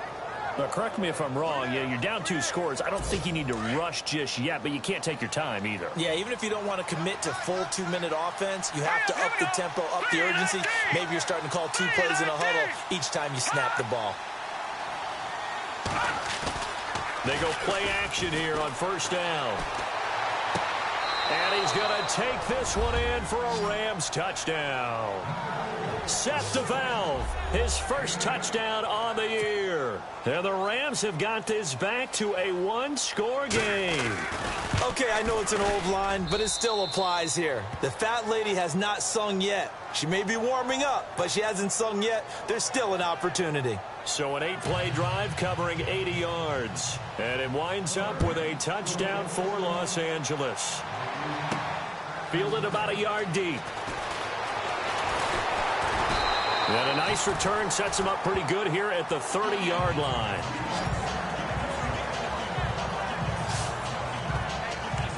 S1: Now, correct me if I'm wrong. Yeah, you're down 2 scores. I don't think you need to rush just yet, but you can't take your time either.
S3: Yeah, even if you don't want to commit to full 2-minute offense, you have to up the tempo, up the urgency. Maybe you're starting to call 2 plays in a huddle each time you snap the ball.
S1: They go play action here on 1st down. And he's going to take this one in for a Rams touchdown. Seth DeValve, his first touchdown on the year. And the Rams have got this back to a 1-score game.
S3: Okay, I know it's an old line, but it still applies here. The fat lady has not sung yet. She may be warming up, but she hasn't sung yet. There's still an opportunity.
S1: So an 8-play drive covering 80 yards. And it winds up with a touchdown for Los Angeles. Fielded about a yard deep. And a nice return sets him up pretty good here at the 30-yard line.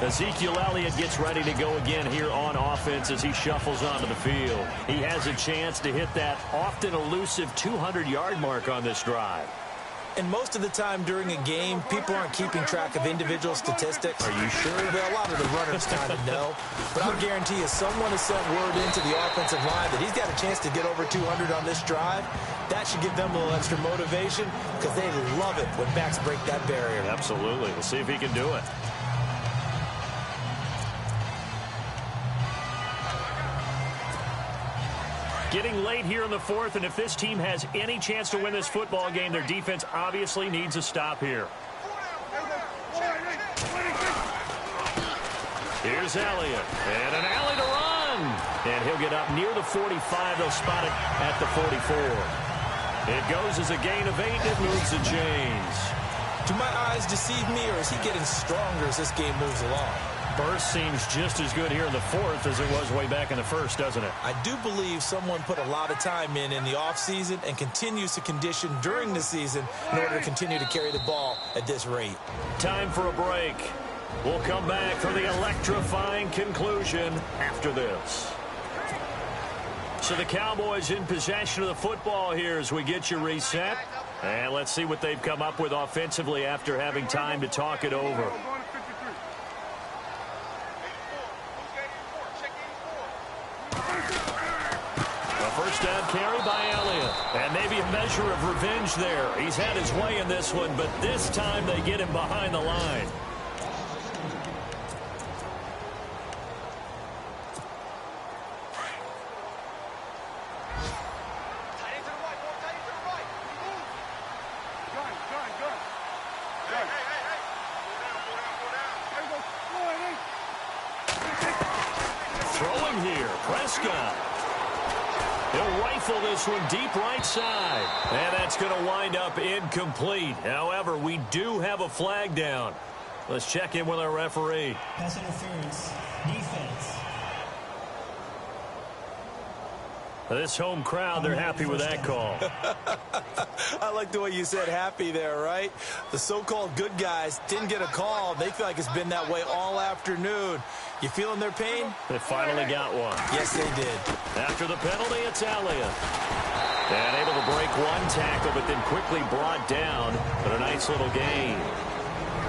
S1: Ezekiel Elliott gets ready to go again here on offense as he shuffles onto the field. He has a chance to hit that often elusive 200-yard mark on this drive.
S5: And most of the time during a game, people aren't keeping track of individual statistics.
S1: Are you sure?
S5: Well, a lot of the runners kind of know. But I'll guarantee you someone has sent word into the offensive line that he's got a chance to get over 200 on this drive. That should give them a little extra motivation because they love it when backs break that barrier.
S1: Absolutely. We'll see if he can do it. Getting late here in the fourth, and if this team has any chance to win this football game, their defense obviously needs a stop here. Here's Elliott, and an alley to run. And he'll get up near the 45. They'll spot it at the 44. It goes as a gain of 8, and it moves the chains.
S5: Do my eyes deceive me, or is he getting stronger as this game moves along?
S1: Burst seems just as good here in the fourth as it was way back in the first, doesn't it?
S5: I do believe someone put a lot of time in the offseason and continues to condition during the season in order to continue to carry the ball at this rate.
S1: Time for a break. We'll come back for the electrifying conclusion after this. So the Cowboys in possession of the football here as we get you reset. And let's see what they've come up with offensively after having time to talk it over. First down carry by Elliott. And maybe a measure of revenge there. He's had his way in this one, but this time they get him behind the line. Throwing here, Prescott. He'll rifle this one deep right side. And that's going to wind up incomplete. However, we do have a flag down. Let's check in with our referee.
S2: Pass interference. Defense.
S1: This home crowd, they're happy with that call.
S5: I like the way you said happy there, right? The so-called good guys didn't get a call. They feel like it's been that way all afternoon. You feeling their pain?
S1: They finally got one.
S5: Yes, they did.
S1: After the penalty, it's Elliott. And able to break one tackle, but then quickly brought down. But a nice little gain.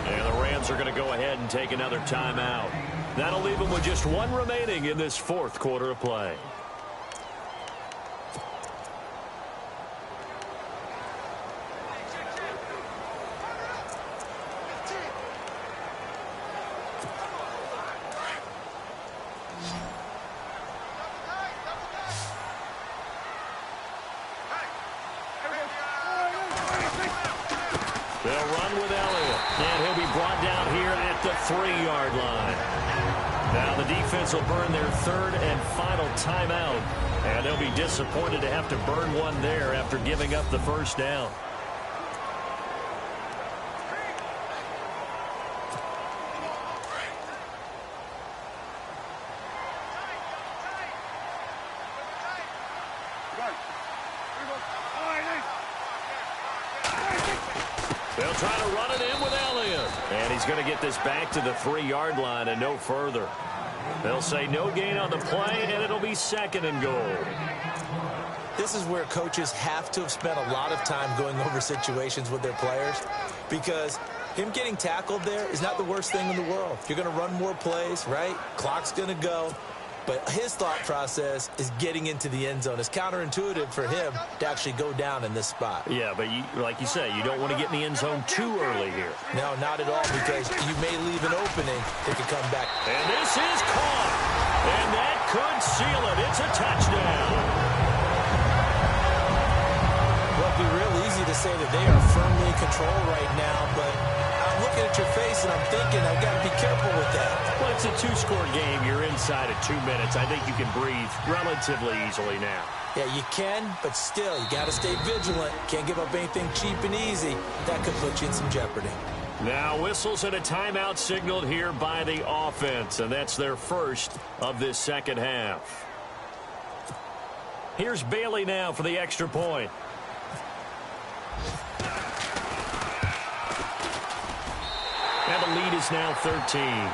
S1: And the Rams are going to go ahead and take another timeout. That'll leave them with just one remaining in this fourth quarter of play. They'll run with Elliott, and he'll be brought down here at the 3-yard line. Now the defense will burn their third and final timeout, and they'll be disappointed to have to burn one there after giving up the first down. They'll try to run it in with Elliott. And he's going to get this back to the 3-yard line and no further. They'll say no gain on the play, and it'll be second and goal.
S5: This is where coaches have to have spent a lot of time going over situations with their players, because him getting tackled there is not the worst thing in the world. You're going to run more plays, right? Clock's going to go. But his thought process is getting into the end zone. It's counterintuitive for him to actually go down in this spot.
S1: Yeah, but like you say, you don't want to get in the end zone too early here.
S5: No, not at all, because you may leave an opening that could come back.
S1: And this is caught. And that could seal it. It's a touchdown.
S5: Well, it'd be real easy to say that they are firmly in control right now, but I'm looking at your face and I'm thinking I've got to be careful with that.
S1: Well, it's a 2-score game. You're inside of 2 minutes. I think you can breathe relatively easily now.
S5: Yeah, you can, but still, you got to stay vigilant. Can't give up anything cheap and easy. That could put you in some jeopardy.
S1: Now whistles and a timeout signaled here by the offense, and that's their first of this second half. Here's Bailey now for the extra point. And the lead is now 13.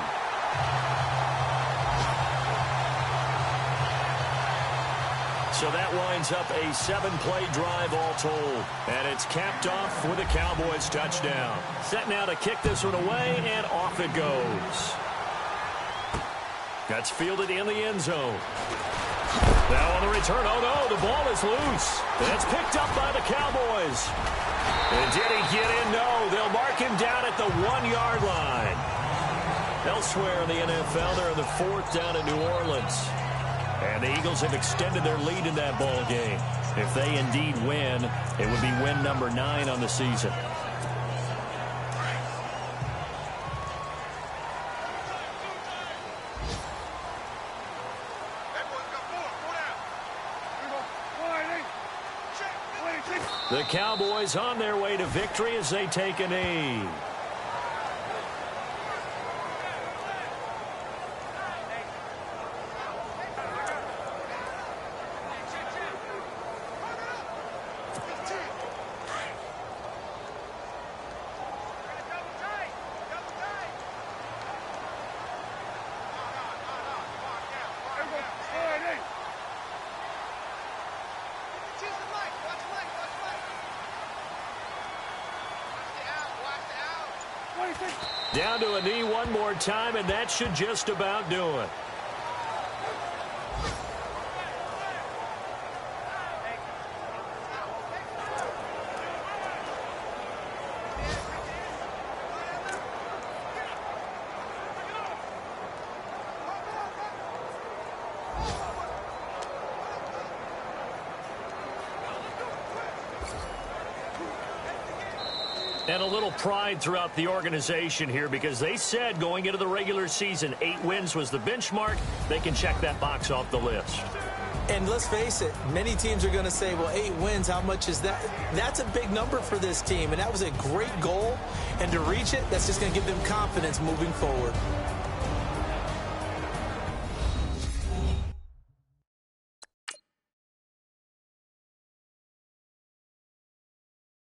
S1: So that winds up a 7-play drive all told. And it's capped off with a Cowboys touchdown. Set now to kick this one away, and off it goes. That's fielded in the end zone. Now on the return, oh no, the ball is loose. It's picked up by the Cowboys. And did he get in? No, they'll mark him down at the 1-yard line. Elsewhere in the NFL, they're in the 4th down in New Orleans. And the Eagles have extended their lead in that ball game. If they indeed win, it would be win number 9 on the season. The Cowboys on their way to victory as they take a knee. Down to a knee one more time, and that should just about do it. And a little pride throughout the organization here, because they said going into the regular season 8 wins was the benchmark. They can check that box off the list.
S3: And let's face it, many teams are going to say, well, 8 wins, how much is that? That's a big number for this team, and that was a great goal. And to reach it, that's just going to give them confidence moving forward.